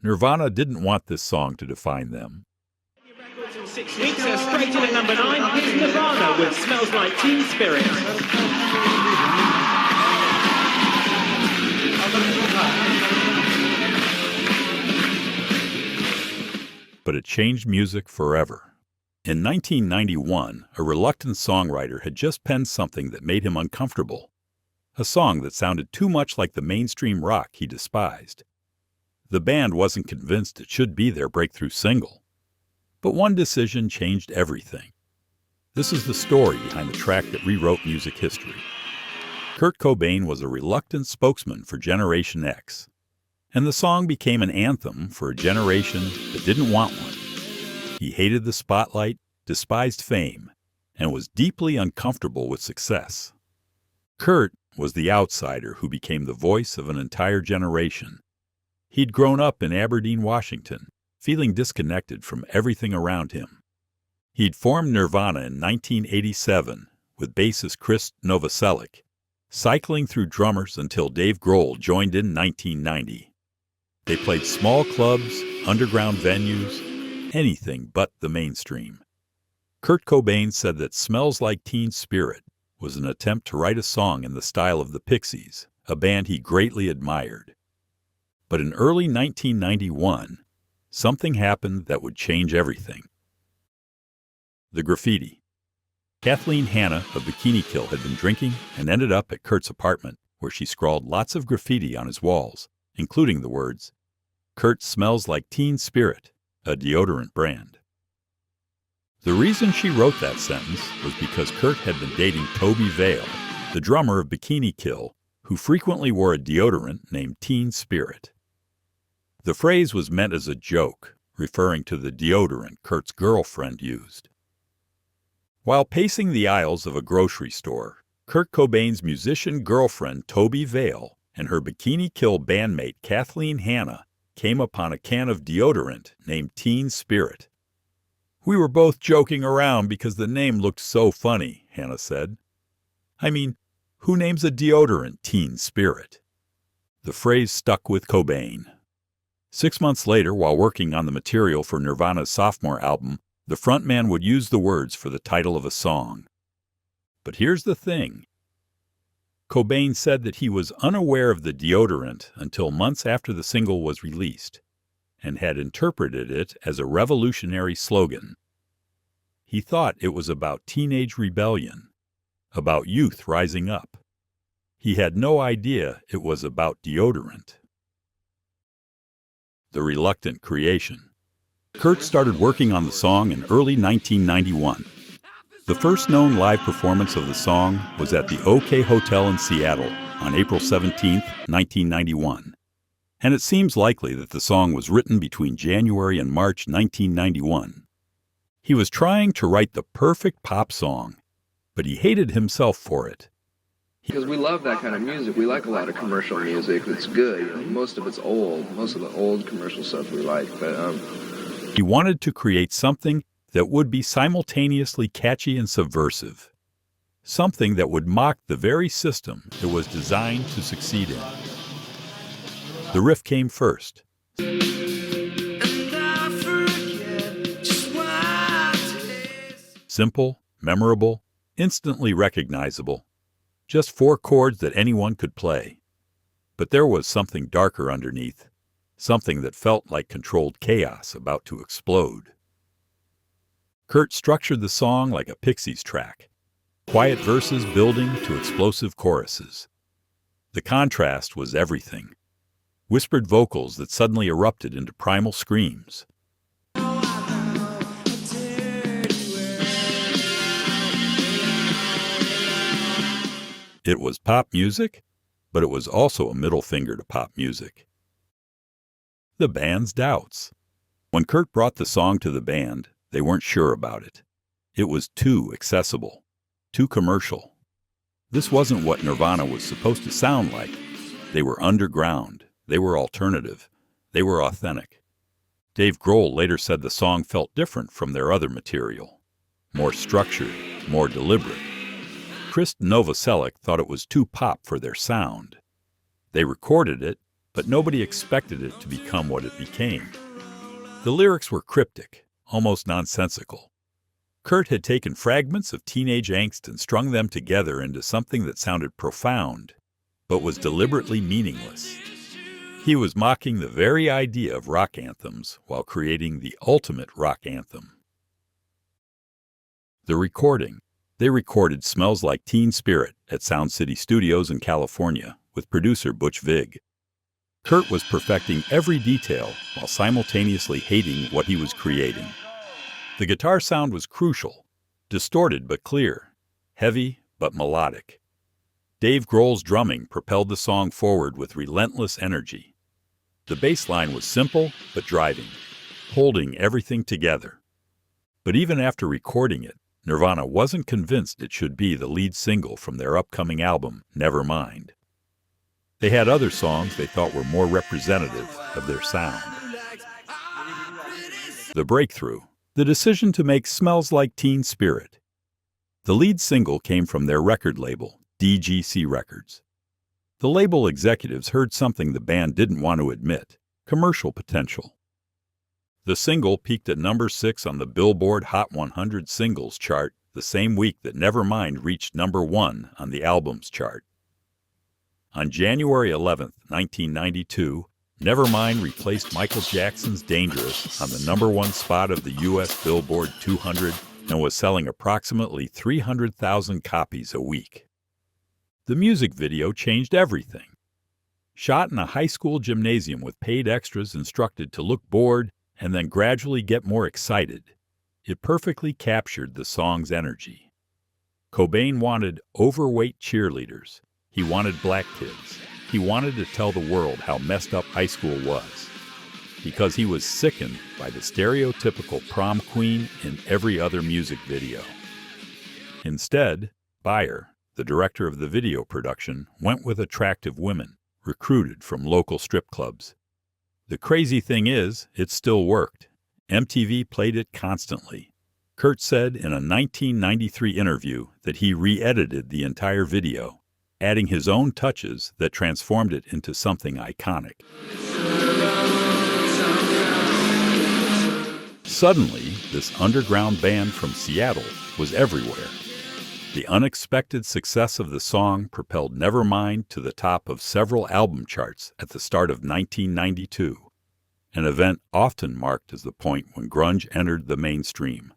Nirvana didn't want this song to define them. In 6 weeks, straight in at number 9, here's Nirvana with Smells Like Teen Spirit. But it changed music forever. In 1991, a reluctant songwriter had just penned something that made him uncomfortable. A song that sounded too much like the mainstream rock he despised. The band wasn't convinced it should be their breakthrough single. But one decision changed everything. This is the story behind the track that rewrote music history. Kurt Cobain was a reluctant spokesman for Generation X, and the song became an anthem for a generation that didn't want one. He hated the spotlight, despised fame, and was deeply uncomfortable with success. Kurt was the outsider who became the voice of an entire generation. He'd grown up in Aberdeen, Washington, feeling disconnected from everything around him. He'd formed Nirvana in 1987 with bassist Chris Novoselic, cycling through drummers until Dave Grohl joined in 1990. They played small clubs, underground venues, anything but the mainstream. Kurt Cobain said that Smells Like Teen Spirit was an attempt to write a song in the style of the Pixies, a band he greatly admired. But in early 1991, something happened that would change everything. The graffiti. Kathleen Hanna of Bikini Kill had been drinking and ended up at Kurt's apartment, where she scrawled lots of graffiti on his walls, including the words, "Kurt smells like Teen Spirit, a deodorant brand." The reason she wrote that sentence was because Kurt had been dating Toby Vale, the drummer of Bikini Kill, who frequently wore a deodorant named Teen Spirit. The phrase was meant as a joke, referring to the deodorant Kurt's girlfriend used. While pacing the aisles of a grocery store, Kurt Cobain's musician girlfriend Toby Vale and her Bikini Kill bandmate Kathleen Hanna came upon a can of deodorant named Teen Spirit. "We were both joking around because the name looked so funny," Hanna said. "I mean, who names a deodorant Teen Spirit?" The phrase stuck with Cobain. 6 months later, while working on the material for Nirvana's sophomore album, the frontman would use the words for the title of a song. But here's the thing. Cobain said that he was unaware of the deodorant until months after the single was released, and had interpreted it as a revolutionary slogan. He thought it was about teenage rebellion, about youth rising up. He had no idea it was about deodorant. The reluctant creation. Kurt started working on the song in early 1991. The first known live performance of the song was at the OK Hotel in Seattle on April 17, 1991. And it seems likely that the song was written between January and March 1991. He was trying to write the perfect pop song, but he hated himself for it. Because we love that kind of music. We like a lot of commercial music that's good. You know, most of it's old. Most of the old commercial stuff we like. But he wanted to create something that would be simultaneously catchy and subversive. Something that would mock the very system it was designed to succeed in. The riff came first. Simple, memorable, instantly recognizable. Just 4 chords that anyone could play. But there was something darker underneath, something that felt like controlled chaos about to explode. Kurt structured the song like a Pixies track, quiet verses building to explosive choruses. The contrast was everything. Whispered vocals that suddenly erupted into primal screams. It was pop music, but it was also a middle finger to pop music. The band's doubts. When Kurt brought the song to the band, they weren't sure about it. It was too accessible, too commercial. This wasn't what Nirvana was supposed to sound like. They were underground. They were alternative. They were authentic. Dave Grohl later said the song felt different from their other material. More structured, more deliberate. Chris Novoselic thought it was too pop for their sound. They recorded it, but nobody expected it to become what it became. The lyrics were cryptic, almost nonsensical. Kurt had taken fragments of teenage angst and strung them together into something that sounded profound, but was deliberately meaningless. He was mocking the very idea of rock anthems while creating the ultimate rock anthem. The recording. They recorded Smells Like Teen Spirit at Sound City Studios in California with producer Butch Vig. Kurt was perfecting every detail while simultaneously hating what he was creating. The guitar sound was crucial, distorted but clear, heavy but melodic. Dave Grohl's drumming propelled the song forward with relentless energy. The bass line was simple but driving, holding everything together. But even after recording it, Nirvana wasn't convinced it should be the lead single from their upcoming album, Nevermind. They had other songs they thought were more representative of their sound. The breakthrough. The decision to make Smells Like Teen Spirit. The lead single came from their record label, DGC Records. The label executives heard something the band didn't want to admit: commercial potential. The single peaked at number 6 on the Billboard Hot 100 Singles chart the same week that Nevermind reached number 1 on the albums chart. On January 11, 1992, Nevermind replaced Michael Jackson's Dangerous on the number 1 spot of the U.S. Billboard 200 and was selling approximately 300,000 copies a week. The music video changed everything. Shot in a high school gymnasium with paid extras instructed to look bored and then gradually get more excited, it perfectly captured the song's energy. Cobain wanted overweight cheerleaders. He wanted black kids. He wanted to tell the world how messed up high school was, because he was sickened by the stereotypical prom queen in every other music video. Instead, Bayer, the director of the video production, went with attractive women, recruited from local strip clubs. The crazy thing is, it still worked. MTV played it constantly. Kurt said in a 1993 interview that he re-edited the entire video, adding his own touches that transformed it into something iconic. Suddenly, this underground band from Seattle was everywhere. The unexpected success of the song propelled Nevermind to the top of several album charts at the start of 1992, an event often marked as the point when grunge entered the mainstream.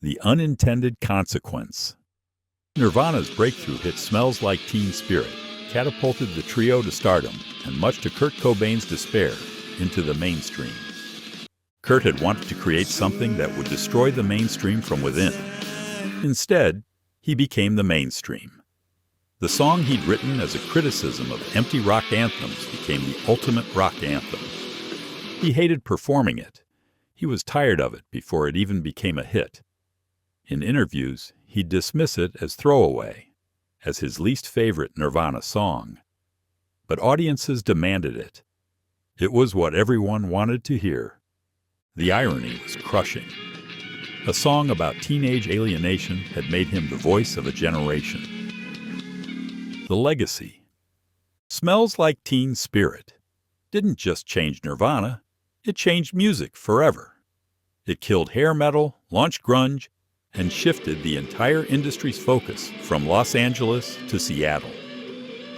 The unintended consequence. Nirvana's breakthrough hit Smells Like Teen Spirit catapulted the trio to stardom and, much to Kurt Cobain's despair, into the mainstream. Kurt had wanted to create something that would destroy the mainstream from within. Instead, he became the mainstream. The song he'd written as a criticism of empty rock anthems became the ultimate rock anthem. He hated performing it. He was tired of it before it even became a hit. In interviews, he'd dismiss it as throwaway, as his least favorite Nirvana song. But audiences demanded it. It was what everyone wanted to hear. The irony was crushing. A song about teenage alienation had made him the voice of a generation. The legacy. Smells Like Teen Spirit didn't just change Nirvana, it changed music forever. It killed hair metal, launched grunge, and shifted the entire industry's focus from Los Angeles to Seattle.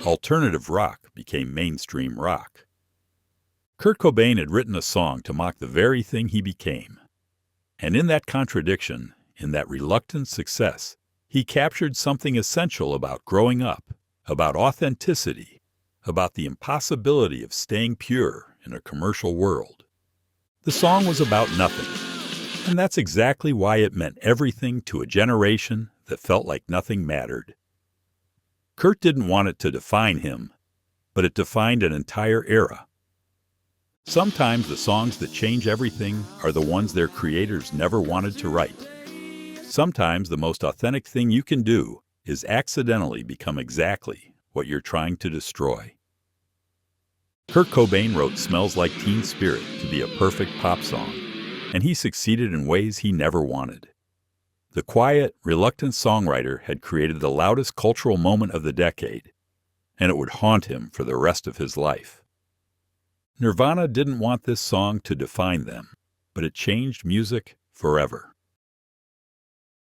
Alternative rock became mainstream rock. Kurt Cobain had written a song to mock the very thing he became. And in that contradiction, in that reluctant success, he captured something essential about growing up, about authenticity, about the impossibility of staying pure in a commercial world. The song was about nothing, and that's exactly why it meant everything to a generation that felt like nothing mattered. Kurt didn't want it to define him, but it defined an entire era. Sometimes the songs that change everything are the ones their creators never wanted to write. Sometimes the most authentic thing you can do is accidentally become exactly what you're trying to destroy. Kurt Cobain wrote Smells Like Teen Spirit to be a perfect pop song, and he succeeded in ways he never wanted. The quiet, reluctant songwriter had created the loudest cultural moment of the decade, and it would haunt him for the rest of his life. Nirvana didn't want this song to define them, but it changed music forever.